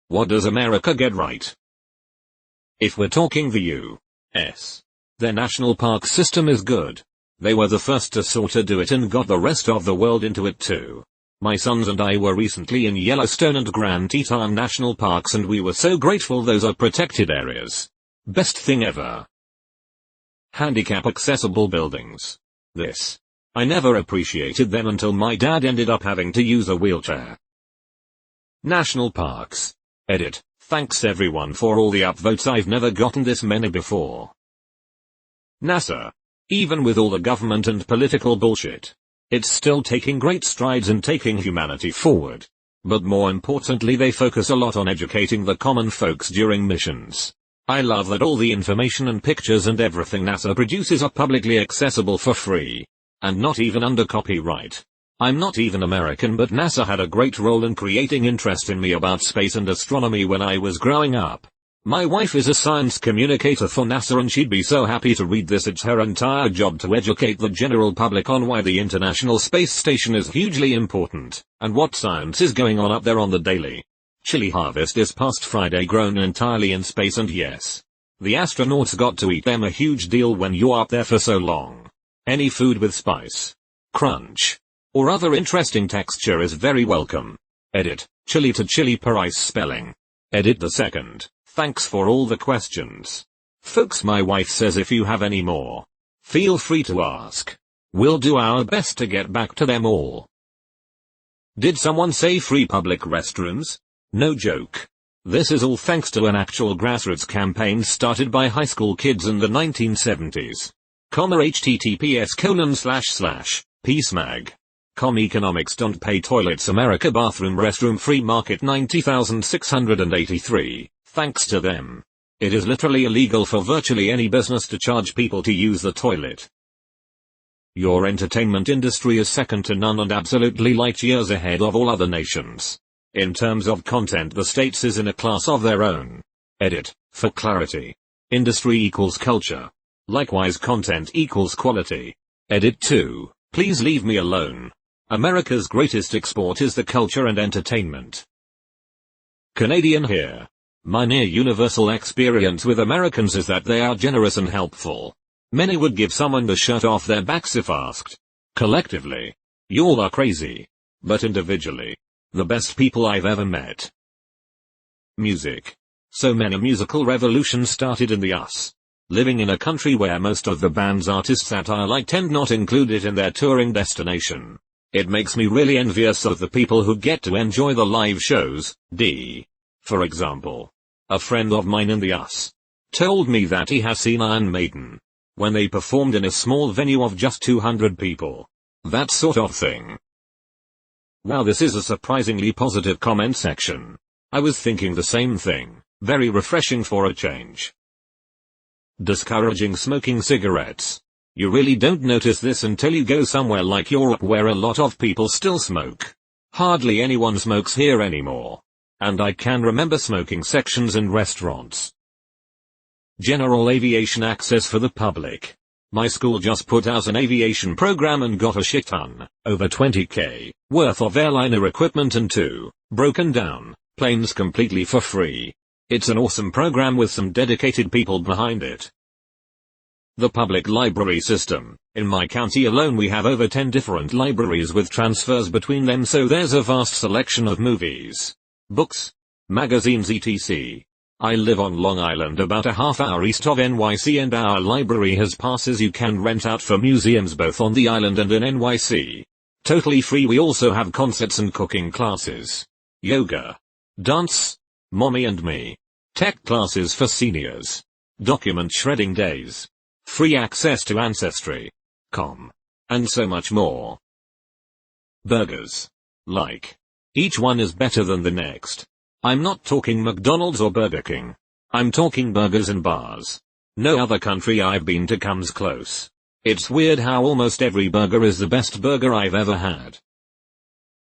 What does America get right? If we're talking the U.S., their national park system is good. They were the first to sorta do it and got the rest of the world into it too. My sons and I were recently in Yellowstone and Grand Teton national parks and we were so grateful those are protected areas. Best thing ever. Handicap accessible buildings. I never appreciated them until my dad ended up having to use a wheelchair. National parks. Edit. Thanks everyone for all the upvotes, I've never gotten this many before. NASA. Even with all the government and political bullshit, it's still taking great strides in taking humanity forward. But more importantly, they focus a lot on educating the common folks during missions. I love that all the information and pictures and everything NASA produces are publicly accessible for free. And not even under copyright. I'm not even American, but NASA had a great role in creating interest in me about space and astronomy when I was growing up. My wife is a science communicator for NASA and she'd be so happy to read this. It's her entire job to educate the general public on why the International Space Station is hugely important, and what science is going on up there on the daily. Chili harvest this past Friday grown entirely in space, and yes, the astronauts got to eat them, a huge deal when you're up there for so long. Any food with spice, crunch, or other interesting texture is very welcome. Edit, chili to chili per ice spelling. Edit the second. Thanks for all the questions. Folks, my wife says if you have any more, feel free to ask. We'll do our best to get back to them all. Did someone say free public restrooms? No joke. This is all thanks to an actual grassroots campaign started by high school kids in the 1970s. https://peacemag. Economics don't pay toilets America bathroom restroom free market 90,683. Thanks to them. It is literally illegal for virtually any business to charge people to use the toilet. Your entertainment industry is second to none and absolutely light years ahead of all other nations. In terms of content, the States is in a class of their own. Edit, for clarity. Industry equals culture. Likewise, content equals quality. Edit 2. Please leave me alone. America's greatest export is the culture and entertainment. Canadian here. My near universal experience with Americans is that they are generous and helpful. Many would give someone the shirt off their backs if asked. Collectively, y'all are crazy. But individually, the best people I've ever met. Music. So many musical revolutions started in the US. Living in a country where most of the band's artists that I like tend not include it in their touring destination. It makes me really envious of the people who get to enjoy the live shows. For example, a friend of mine in the US told me that he has seen Iron Maiden when they performed in a small venue of just 200 people. That sort of thing. Wow, this is a surprisingly positive comment section. I was thinking the same thing. Very refreshing for a change. Discouraging smoking cigarettes. You really don't notice this until you go somewhere like Europe where a lot of people still smoke. Hardly anyone smokes here anymore. And I can remember smoking sections in restaurants. General aviation access for the public. My school just put out an aviation program and got a shit ton, over $20,000, worth of airliner equipment and 2 broken down planes completely for free. It's an awesome program with some dedicated people behind it. The public library system. In my county alone we have over 10 different libraries with transfers between them, so there's a vast selection of movies, books, magazines etc. I live on Long Island about a half-hour east of NYC, and our library has passes you can rent out for museums both on the island and in NYC. Totally free. We also have concerts and cooking classes, yoga, dance, mommy and me, tech classes for seniors, document shredding days, free access to Ancestry.com, and so much more. Burgers. Like, each one is better than the next. I'm not talking McDonald's or Burger King. I'm talking burgers and bars. No other country I've been to comes close. It's weird how almost every burger is the best burger I've ever had.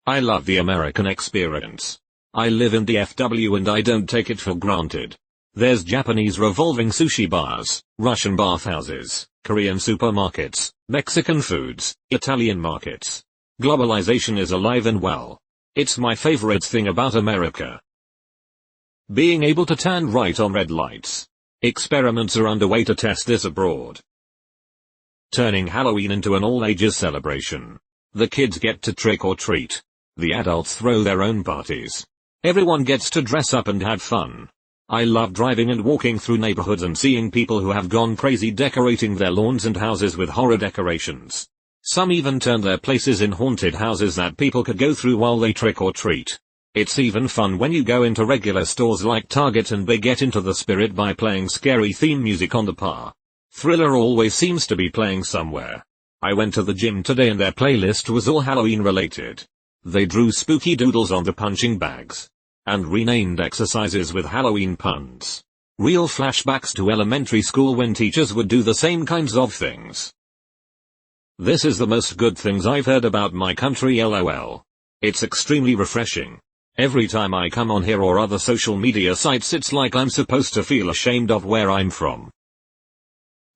I love the American experience. I live in DFW and I don't take it for granted. There's Japanese revolving sushi bars, Russian bathhouses, Korean supermarkets, Mexican foods, Italian markets. Globalization is alive and well. It's my favorite thing about America. Being able to turn right on red lights. Experiments are underway to test this abroad. Turning Halloween into an all-ages celebration. The kids get to trick or treat. The adults throw their own parties. Everyone gets to dress up and have fun. I love driving and walking through neighborhoods and seeing people who have gone crazy decorating their lawns and houses with horror decorations. Some even turn their places in haunted houses that people could go through while they trick or treat. It's even fun when you go into regular stores like Target and they get into the spirit by playing scary theme music on the par. Thriller always seems to be playing somewhere. I went to the gym today and their playlist was all Halloween related. They drew spooky doodles on the punching bags. And renamed exercises with Halloween puns. Real flashbacks to elementary school when teachers would do the same kinds of things. This is the most good things I've heard about my country, lol. It's extremely refreshing. Every time I come on here or other social media sites it's like I'm supposed to feel ashamed of where I'm from.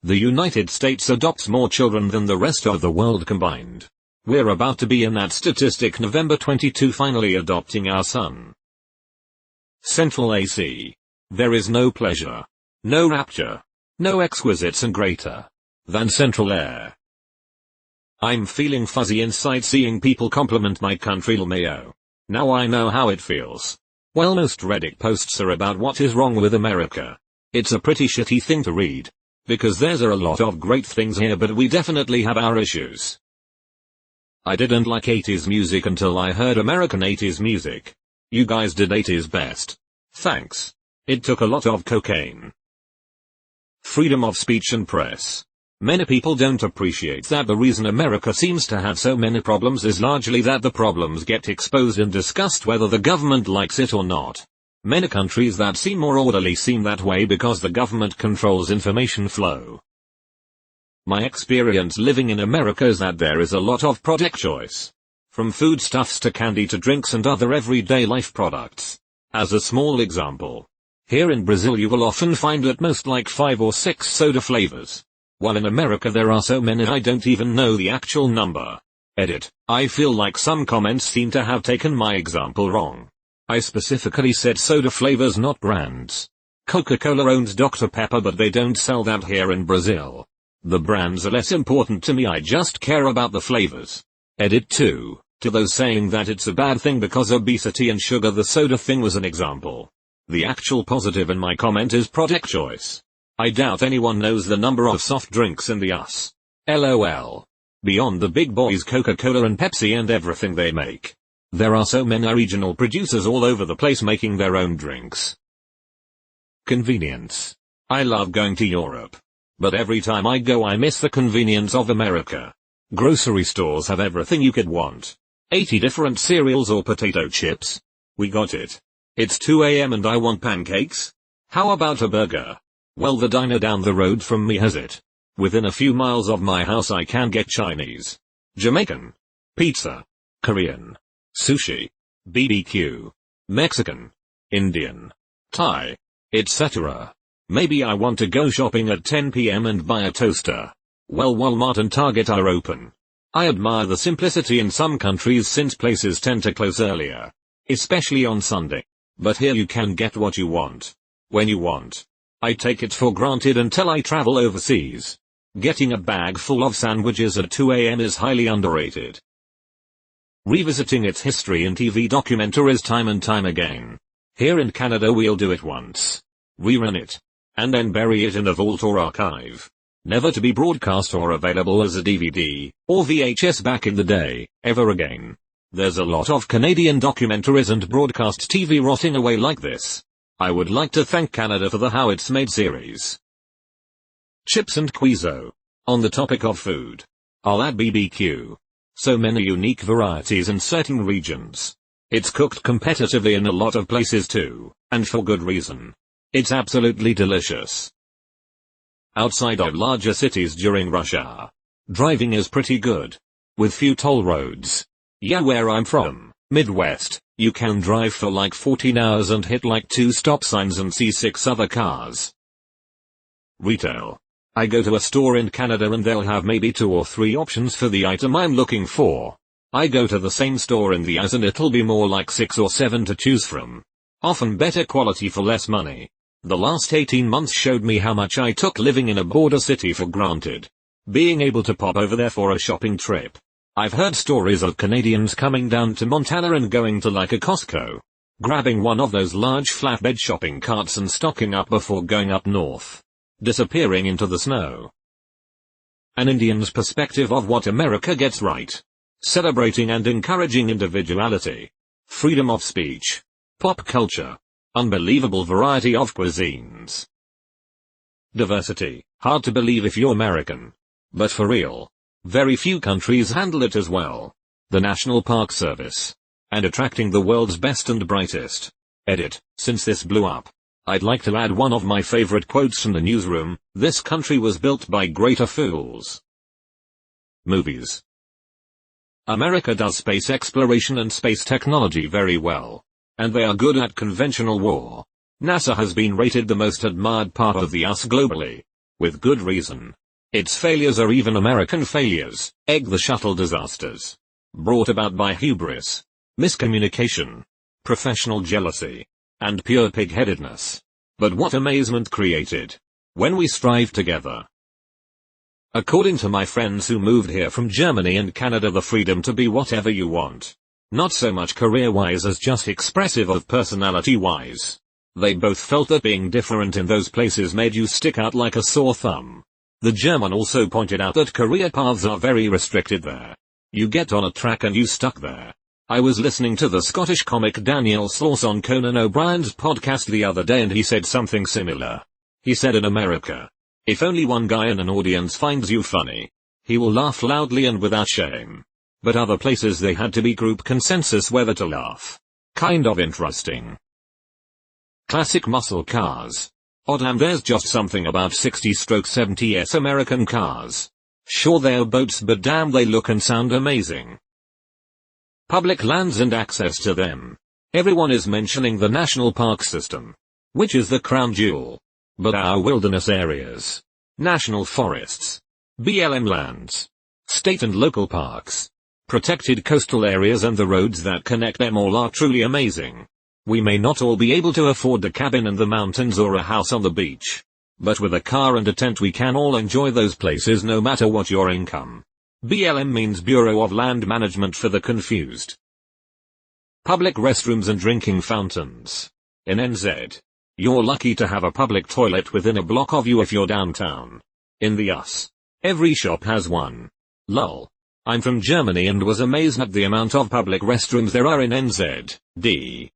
The United States adopts more children than the rest of the world combined. We're about to be in that statistic November 22 finally adopting our son. Central AC. There is no pleasure, no rapture, no exquisites and greater than central air. I'm feeling fuzzy inside seeing people compliment my country LMAO. Now I know how it feels. Well, most Reddit posts are about what is wrong with America. It's a pretty shitty thing to read. Because there's a lot of great things here but we definitely have our issues. I didn't like 80s music until I heard American 80s music. You guys did 80s best. Thanks. It took a lot of cocaine. Freedom of speech and press. Many people don't appreciate that the reason America seems to have so many problems is largely that the problems get exposed and discussed whether the government likes it or not. Many countries that seem more orderly seem that way because the government controls information flow. My experience living in America is that there is a lot of product choice. From foodstuffs to candy to drinks and other everyday life products. As a small example. Here in Brazil you will often find at most like 5 or 6 soda flavors. While in America there are so many I don't even know the actual number. Edit. I feel like some comments seem to have taken my example wrong. I specifically said soda flavors not brands. Coca-Cola owns Dr. Pepper but they don't sell that here in Brazil. The brands are less important to me, I just care about the flavors. Edit 2. To those saying that it's a bad thing because obesity and sugar, the soda thing was an example. The actual positive in my comment is product choice. I doubt anyone knows the number of soft drinks in the US. LOL. Beyond the big boys Coca-Cola and Pepsi and everything they make. There are so many regional producers all over the place making their own drinks. Convenience. I love going to Europe. But every time I go I miss the convenience of America. Grocery stores have everything you could want. 80 different cereals or potato chips. We got it. It's 2 a.m. and I want pancakes? How about a burger? Well, the diner down the road from me has it. Within a few miles of my house I can get Chinese, Jamaican, pizza, Korean, sushi, BBQ, Mexican, Indian, Thai, etc. Maybe I want to go shopping at 10 p.m. and buy a toaster. Well, Walmart and Target are open. I admire the simplicity in some countries since places tend to close earlier. Especially on Sunday. But here you can get what you want. When you want. I take it for granted until I travel overseas. Getting a bag full of sandwiches at 2 a.m. is highly underrated. Revisiting its history in TV documentaries time and time again. Here in Canada we'll do it once. Rerun it. And then bury it in a vault or archive. Never to be broadcast or available as a DVD, or VHS back in the day, ever again. There's a lot of Canadian documentaries and broadcast TV rotting away like this. I would like to thank Canada for the How It's Made series. Chips and Quizo. On the topic of food. I'll add BBQ. So many unique varieties in certain regions. It's cooked competitively in a lot of places too, and for good reason. It's absolutely delicious. Outside of larger cities during rush hour. Driving is pretty good. With few toll roads. Yeah, where I'm from, Midwest, you can drive for like 14 hours and hit like 2 stop signs and see 6 other cars. Retail. I go to a store in Canada and they'll have maybe 2 or 3 options for the item I'm looking for. I go to the same store in the US and it'll be more like 6 or 7 to choose from. Often better quality for less money. The last 18 months showed me how much I took living in a border city for granted. Being able to pop over there for a shopping trip. I've heard stories of Canadians coming down to Montana and going to like a Costco, grabbing one of those large flatbed shopping carts and stocking up before going up north, disappearing into the snow. An Indian's perspective of what America gets right. Celebrating and encouraging individuality, freedom of speech, pop culture, unbelievable variety of cuisines. Diversity, hard to believe if you're American. But for real, very few countries handle it as well. The National Park Service. And attracting the world's best and brightest. Edit, since this blew up, I'd like to add one of my favorite quotes from the newsroom: this country was built by greater fools. Movies. America does space exploration and space technology very well. And they are good at conventional war. NASA has been rated the most admired part of the US globally. With good reason. Its failures are even American failures, the shuttle disasters. Brought about by hubris, miscommunication, professional jealousy, and pure pig-headedness. But what amazement created when we strive together. According to my friends who moved here from Germany and Canada, the freedom to be whatever you want. Not so much career-wise as just expressive of personality-wise. They both felt that being different in those places made you stick out like a sore thumb. The German also pointed out that career paths are very restricted there. You get on a track and you stuck there. I was listening to the Scottish comic Daniel Sloss on Conan O'Brien's podcast the other day and he said something similar. He said in America, if only one guy in an audience finds you funny, he will laugh loudly and without shame. But other places they had to be group consensus whether to laugh. Kind of interesting. Classic muscle cars. Oh damn, there's just something about 60/70s American cars. Sure they're boats but damn they look and sound amazing. Public lands and access to them. Everyone is mentioning the national park system, which is the crown jewel. But our wilderness areas, national forests, BLM lands, state and local parks, protected coastal areas and the roads that connect them all are truly amazing. We may not all be able to afford a cabin in the mountains or a house on the beach. But with a car and a tent we can all enjoy those places no matter what your income. BLM means Bureau of Land Management for the confused. Public restrooms and drinking fountains. In NZ. You're lucky to have a public toilet within a block of you if you're downtown. In the US. Every shop has one. Lol. I'm from Germany and was amazed at the amount of public restrooms there are in NZ.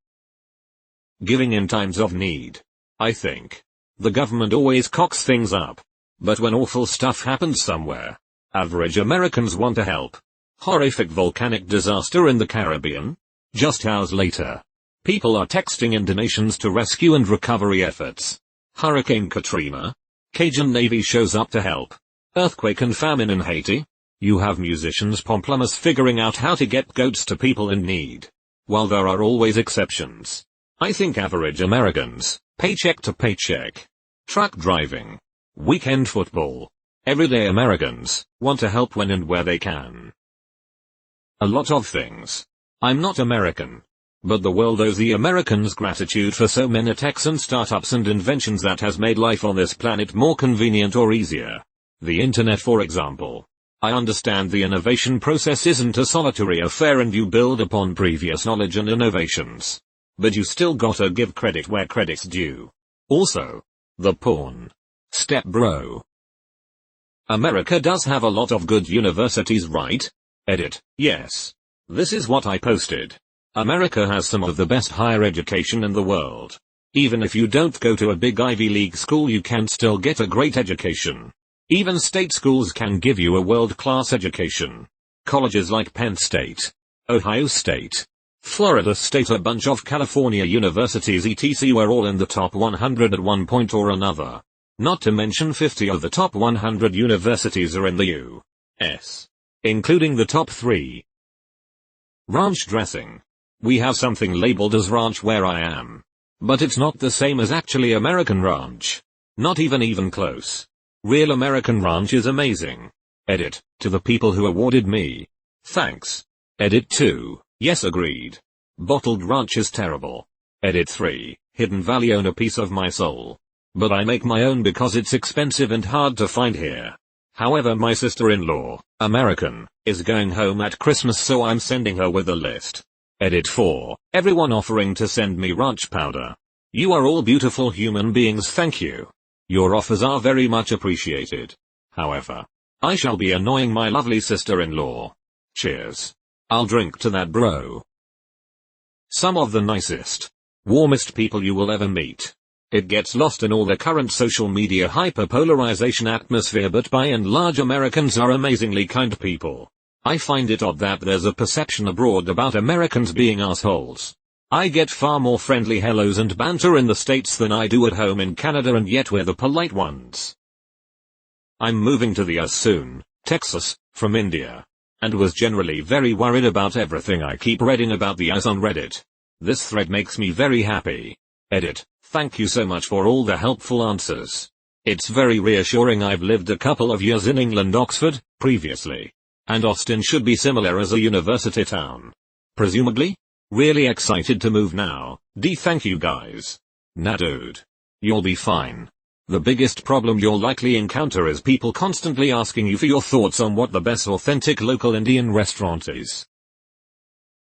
Giving in times of need. I think. The government always cocks things up. But when awful stuff happens somewhere, average Americans want to help. Horrific volcanic disaster in the Caribbean? Just hours later. People are texting in donations to rescue and recovery efforts. Hurricane Katrina? Cajun Navy shows up to help. Earthquake and famine in Haiti? You have musicians Pomplamoose figuring out how to get goats to people in need. While there are always exceptions. I think average Americans, paycheck to paycheck, truck driving, weekend football, everyday Americans, want to help when and where they can. A lot of things. I'm not American. But the world owes the Americans gratitude for so many techs and startups and inventions that has made life on this planet more convenient or easier. The internet for example. I understand the innovation process isn't a solitary affair and you build upon previous knowledge and innovations. But you still gotta give credit where credit's due. Also, the porn. Step bro. America does have a lot of good universities, right? Edit, yes. This is what I posted. America has some of the best higher education in the world. Even if you don't go to a big Ivy League school you can still get a great education. Even state schools can give you a world-class education. Colleges like Penn State, Ohio State, Florida State, a bunch of California universities etc. were all in the top 100 at one point or another. Not to mention 50 of the top 100 universities are in the U.S., including the top 3. Ranch dressing. We have something labeled as ranch where I am. But it's not the same as actually American ranch. Not even close. Real American ranch is amazing. Edit, to the people who awarded me. Thanks. Edit 2. Yes, agreed. Bottled ranch is terrible. Edit 3. Hidden Valley own a piece of my soul. But I make my own because it's expensive and hard to find here. However, my sister-in-law, American, is going home at Christmas, so I'm sending her with a list. Edit 4. Everyone offering to send me ranch powder. You are all beautiful human beings, thank you. Your offers are very much appreciated. However, I shall be annoying my lovely sister-in-law. Cheers. I'll drink to that, bro. Some of the nicest, warmest people you will ever meet. It gets lost in all the current social media hyperpolarization atmosphere, but by and large Americans are amazingly kind people. I find it odd that there's a perception abroad about Americans being assholes. I get far more friendly hellos and banter in the States than I do at home in Canada, and yet we're the polite ones. I'm moving to the US soon, Texas, from India, and was generally very worried about everything I keep reading about the US on Reddit. This thread makes me very happy. Edit. Thank you so much for all the helpful answers. It's very reassuring. I've lived a couple of years in England, Oxford, previously. And Austin should be similar as a university town. Presumably? Really excited to move now. Thank you guys. Nah dude. You'll be fine. The biggest problem you'll likely encounter is people constantly asking you for your thoughts on what the best authentic local Indian restaurant is.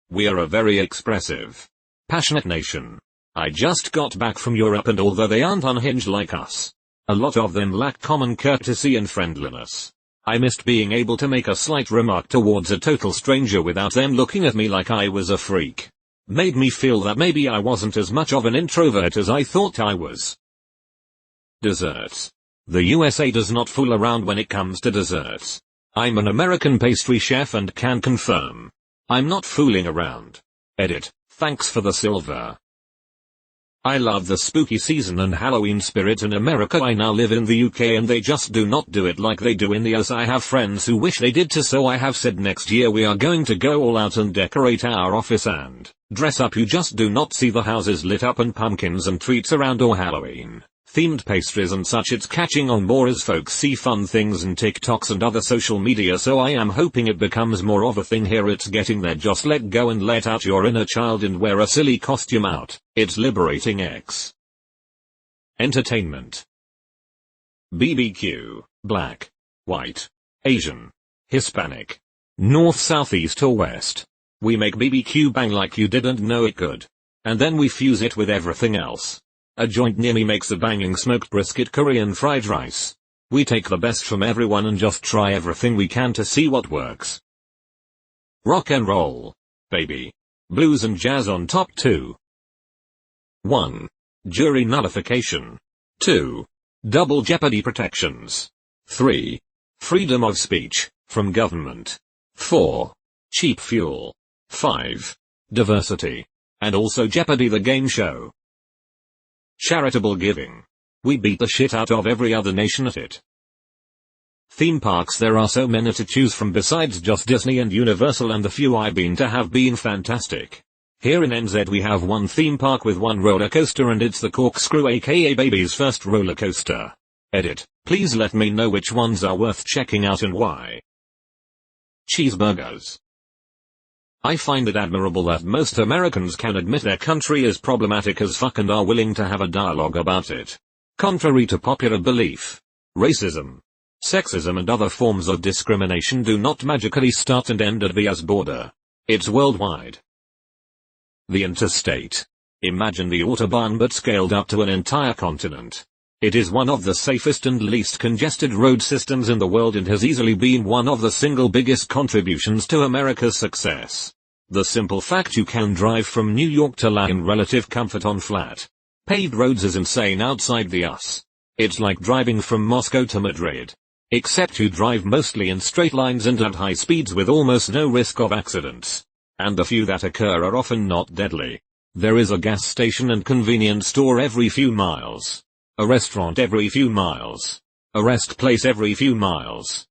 We are a very expressive, passionate nation. I just got back from Europe, and although they aren't unhinged like us, a lot of them lack common courtesy and friendliness. I missed being able to make a slight remark towards a total stranger without them looking at me like I was a freak. Made me feel that maybe I wasn't as much of an introvert as I thought I was. Desserts. The USA does not fool around when it comes to desserts. I'm an American pastry chef and can confirm. I'm not fooling around. Edit. Thanks for the silver. I love the spooky season and Halloween spirit in America. I now live in the UK and they just do not do it like they do in the US. I have friends who wish they did too, so I have said next year we are going to go all out and decorate our office and dress up. You just do not see the houses lit up and pumpkins and treats around or Halloween themed pastries and such. It's catching on more as folks see fun things in TikToks and other social media, so I am hoping it becomes more of a thing here. It's getting there. Just let go and let out your inner child and wear a silly costume out. It's liberating. Entertainment. BBQ, black, white, Asian, Hispanic, north, south, east or west. We make BBQ bang like you didn't know it could. And then we fuse it with everything else. A joint near me makes a banging smoked brisket curry and fried rice. We take the best from everyone and just try everything we can to see what works. Rock and roll, baby. Blues and jazz on top 2. 1. Jury nullification. 2. Double jeopardy protections. 3. Freedom of speech, from government. 4. Cheap fuel. 5. Diversity. And also Jeopardy the game show. Charitable giving. We beat the shit out of every other nation at it. Theme parks. There are so many to choose from besides just Disney and Universal, and the few I've been to have been fantastic. Here in NZ we have one theme park with one roller coaster, and it's the Corkscrew, aka Baby's first roller coaster. Edit. Please let me know which ones are worth checking out and why. Cheeseburgers. I find it admirable that most Americans can admit their country is problematic as fuck and are willing to have a dialogue about it. Contrary to popular belief, racism, sexism and other forms of discrimination do not magically start and end at the US border. It's worldwide. The Interstate. Imagine the Autobahn but scaled up to an entire continent. It is one of the safest and least congested road systems in the world and has easily been one of the single biggest contributions to America's success. The simple fact you can drive from New York to LA in relative comfort on flat, paved roads is insane outside the US. It's like driving from Moscow to Madrid. Except you drive mostly in straight lines and at high speeds with almost no risk of accidents. And the few that occur are often not deadly. There is a gas station and convenience store every few miles. A restaurant every few miles. A rest place every few miles.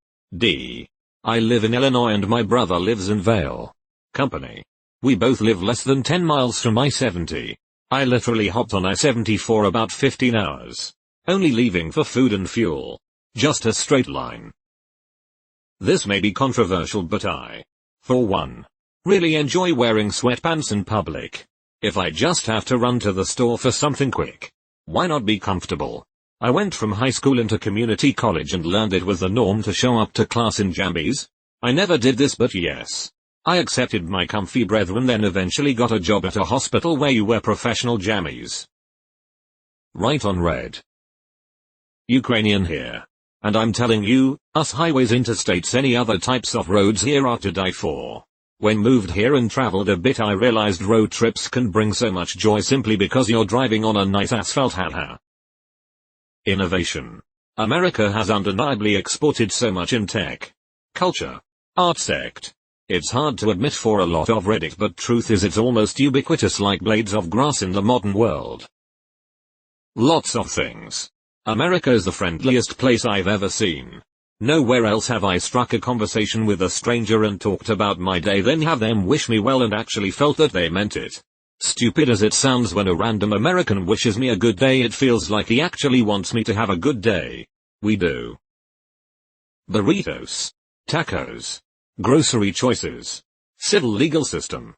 I live in Illinois and my brother lives in Vail. Company. We both live less than 10 miles from I-70. I literally hopped on I-70 for about 15 hours. Only leaving for food and fuel. Just a straight line. This may be controversial, but I, for one, really enjoy wearing sweatpants in public. If I just have to run to the store for something quick, why not be comfortable? I went from high school into community college and learned it was the norm to show up to class in jambies. I never did this, but yes. I accepted my comfy brethren, then eventually got a job at a hospital where you wear professional jammies. Right on red. Ukrainian here. And I'm telling you, us highways, interstates, any other types of roads here are to die for. When moved here and traveled a bit, I realized road trips can bring so much joy simply because you're driving on a nice asphalt. Haha. Innovation. America has undeniably exported so much in tech, culture, art sect. It's hard to admit for a lot of Reddit, but truth is it's almost ubiquitous like blades of grass in the modern world. Lots of things. America is the friendliest place I've ever seen. Nowhere else have I struck a conversation with a stranger and talked about my day, then have them wish me well and actually felt that they meant it. Stupid as it sounds, when a random American wishes me a good day, it feels like he actually wants me to have a good day. We do. Burritos. Tacos. Grocery choices. Civil legal system.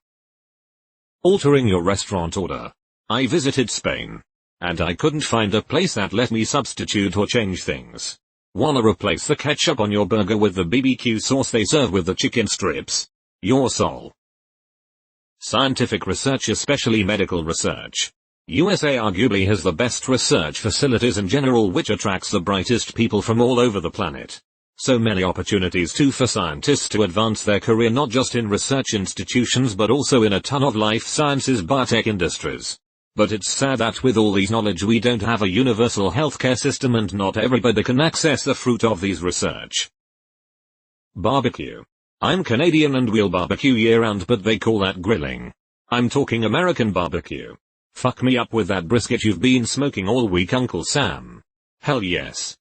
Altering your restaurant order. I visited Spain. And I couldn't find a place that let me substitute or change things. Wanna replace the ketchup on your burger with the BBQ sauce they serve with the chicken strips? Your soul. Scientific research, especially medical research. USA arguably has the best research facilities in general, which attracts the brightest people from all over the planet. So many opportunities too for scientists to advance their career, not just in research institutions but also in a ton of life sciences biotech industries. But it's sad that with all these knowledge we don't have a universal healthcare system and not everybody can access the fruit of these research. Barbecue. I'm Canadian and we'll barbecue year round, but they call that grilling. I'm talking American barbecue. Fuck me up with that brisket you've been smoking all week, Uncle Sam. Hell yes.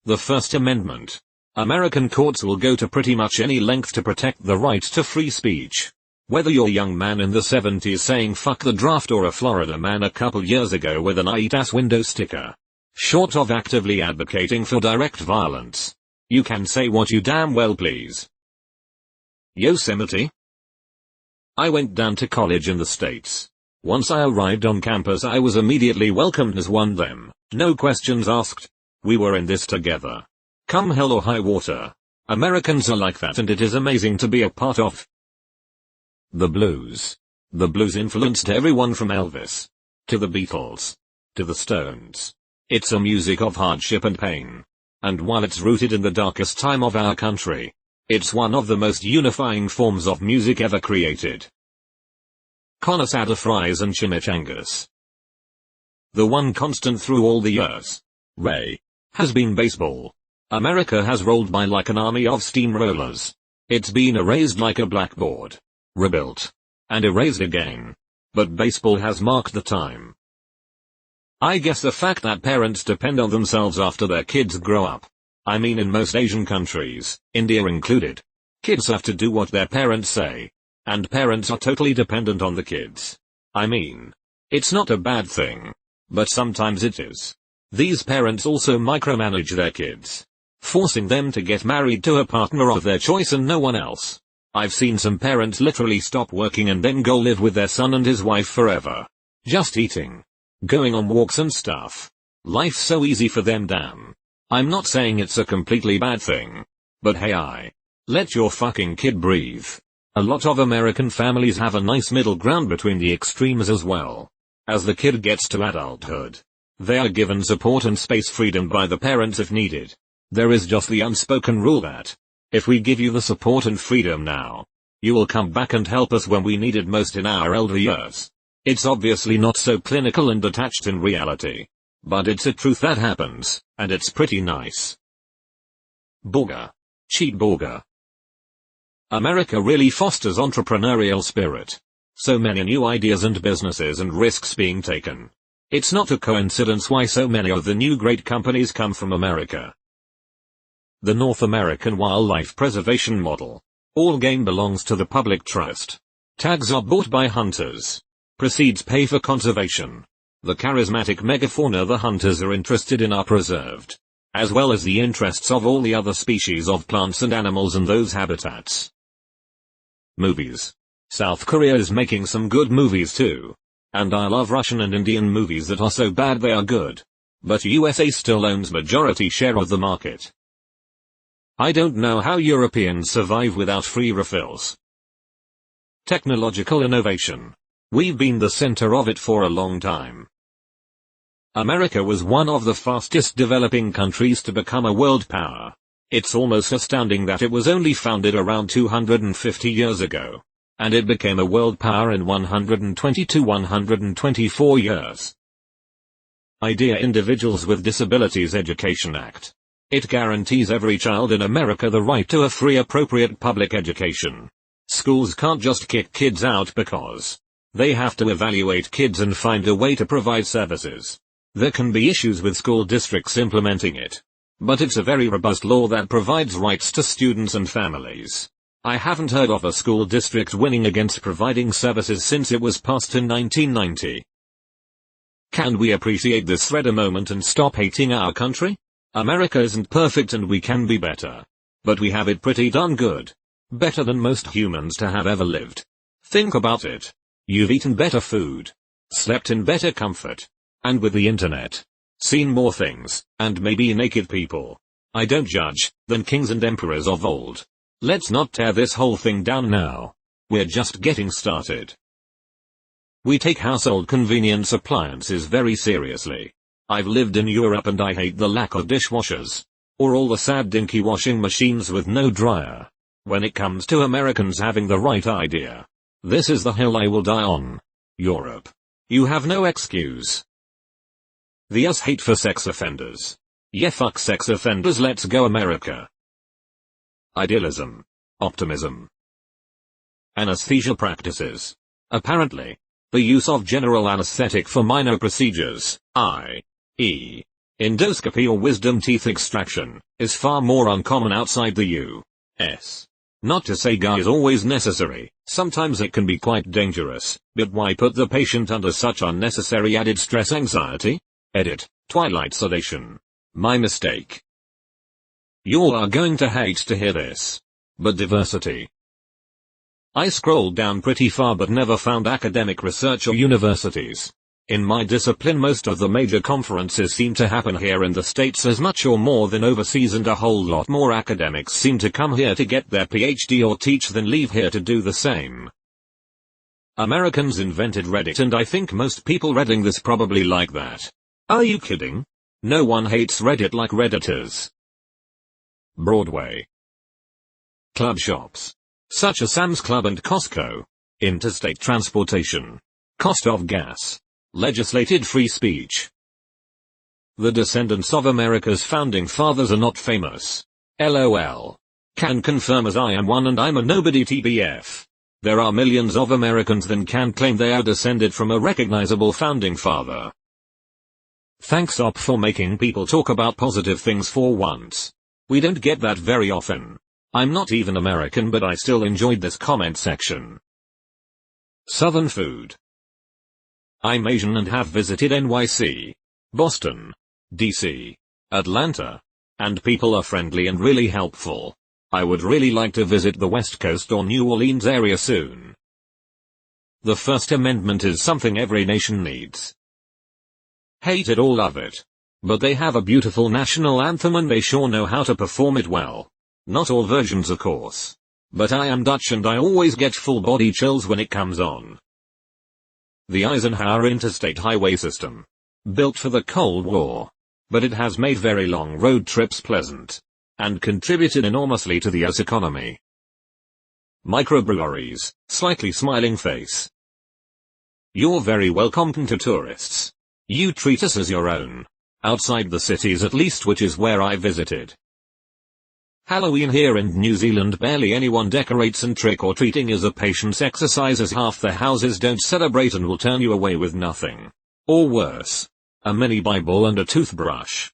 The First Amendment. American courts will go to pretty much any length to protect the right to free speech. Whether you're a young man in the 70s saying fuck the draft or a Florida man a couple years ago with an I eat ass window sticker. Short of actively advocating for direct violence. You can say what you damn well please. Yosemite? I went down to college in the States. Once I arrived on campus I was immediately welcomed as one of them, no questions asked. We were in this together. Come hell or high water. Americans are like that and it is amazing to be a part of. The blues. The blues influenced everyone from Elvis to the Beatles to the Stones. It's a music of hardship and pain. And while it's rooted in the darkest time of our country, it's one of the most unifying forms of music ever created. Con asada fries and chimichangas. The one constant through all the years, Ray, has been baseball. America has rolled by like an army of steamrollers. It's been erased like a blackboard. Rebuilt. And erased again. But baseball has marked the time. I guess the fact that parents depend on themselves after their kids grow up. I mean, in most Asian countries, India included, kids have to do what their parents say. And parents are totally dependent on the kids. I mean, it's not a bad thing. But sometimes it is. These parents also micromanage their kids, forcing them to get married to a partner of their choice and no one else. I've seen some parents literally stop working and then go live with their son and his wife forever. Just eating. Going on walks and stuff. Life's so easy for them, damn. I'm not saying it's a completely bad thing. But hey, let your fucking kid breathe. A lot of American families have a nice middle ground between the extremes as well. As the kid gets to adulthood, they are given support and space freedom by the parents if needed. There is just the unspoken rule that if we give you the support and freedom now, you will come back and help us when we need it most in our elder years. It's obviously not so clinical and detached in reality. But it's a truth that happens, and it's pretty nice. Burger. Cheap burger. America really fosters entrepreneurial spirit. So many new ideas and businesses and risks being taken. It's not a coincidence why so many of the new great companies come from America. The North American wildlife preservation model. All game belongs to the public trust. Tags are bought by hunters. Proceeds pay for conservation. The charismatic megafauna the hunters are interested in are preserved, as well as the interests of all the other species of plants and animals in those habitats. Movies. South Korea is making some good movies too. And I love Russian and Indian movies that are so bad they are good. But USA still owns majority share of the market. I don't know how Europeans survive without free refills. Technological innovation. We've been the center of it for a long time. America was one of the fastest developing countries to become a world power. It's almost astounding that it was only founded around 250 years ago. And it became a world power in 120 to 124 years. Idea Individuals with Disabilities Education Act. It guarantees every child in America the right to a free appropriate public education. Schools can't just kick kids out because they have to evaluate kids and find a way to provide services. There can be issues with school districts implementing it. But it's a very robust law that provides rights to students and families. I haven't heard of a school district winning against providing services since it was passed in 1990. Can we appreciate this thread a moment and stop hating our country? America isn't perfect and we can be better. But we have it pretty darn good. Better than most humans to have ever lived. Think about it. You've eaten better food. Slept in better comfort. And with the internet. Seen more things, and maybe naked people. I don't judge, than kings and emperors of old. Let's not tear this whole thing down now. We're just getting started. We take household convenience appliances very seriously. I've lived in Europe and I hate the lack of dishwashers. Or all the sad dinky washing machines with no dryer. When it comes to Americans having the right idea. This is the hill I will die on. Europe. You have no excuse. The us hate for sex offenders. Yeah, fuck sex offenders, let's go America. Idealism. Optimism. Anesthesia practices. Apparently, the use of general anesthetic for minor procedures, i.e., endoscopy or wisdom teeth extraction, is far more uncommon outside the U.S. Not to say is always necessary, sometimes it can be quite dangerous, but why put the patient under such unnecessary added stress anxiety? Edit, Twilight sedation. My mistake. You are going to hate to hear this. But diversity. I scrolled down pretty far but never found academic research or universities. In my discipline most of the major conferences seem to happen here in the States as much or more than overseas, and a whole lot more academics seem to come here to get their PhD or teach than leave here to do the same. Americans invented Reddit and I think most people reading this probably like that. Are you kidding? No one hates Reddit like Redditors. Broadway. Club shops. Such as Sam's Club and Costco. Interstate transportation. Cost of gas. Legislated free speech. The descendants of America's founding fathers are not famous. LOL. Can confirm as I am one and I'm a nobody TBF. There are millions of Americans that can claim they are descended from a recognizable founding father. Thanks Op for making people talk about positive things for once. We don't get that very often. I'm not even American but I still enjoyed this comment section. Southern food. I'm Asian and have visited NYC, Boston, DC, Atlanta, and people are friendly and really helpful. I would really like to visit the West Coast or New Orleans area soon. The First Amendment is something every nation needs. Hate it or love it. But they have a beautiful national anthem and they sure know how to perform it well. Not all versions of course. But I am Dutch and I always get full body chills when it comes on. The Eisenhower Interstate Highway System. Built for the Cold War. But it has made very long road trips pleasant. And contributed enormously to the US economy. Microbreweries, slightly smiling face. You're very welcome to tourists. You treat us as your own. Outside the cities at least, which is where I visited. Halloween here in New Zealand barely anyone decorates and trick-or-treating is a patience exercise as half the houses don't celebrate and will turn you away with nothing. Or worse. A mini Bible and a toothbrush.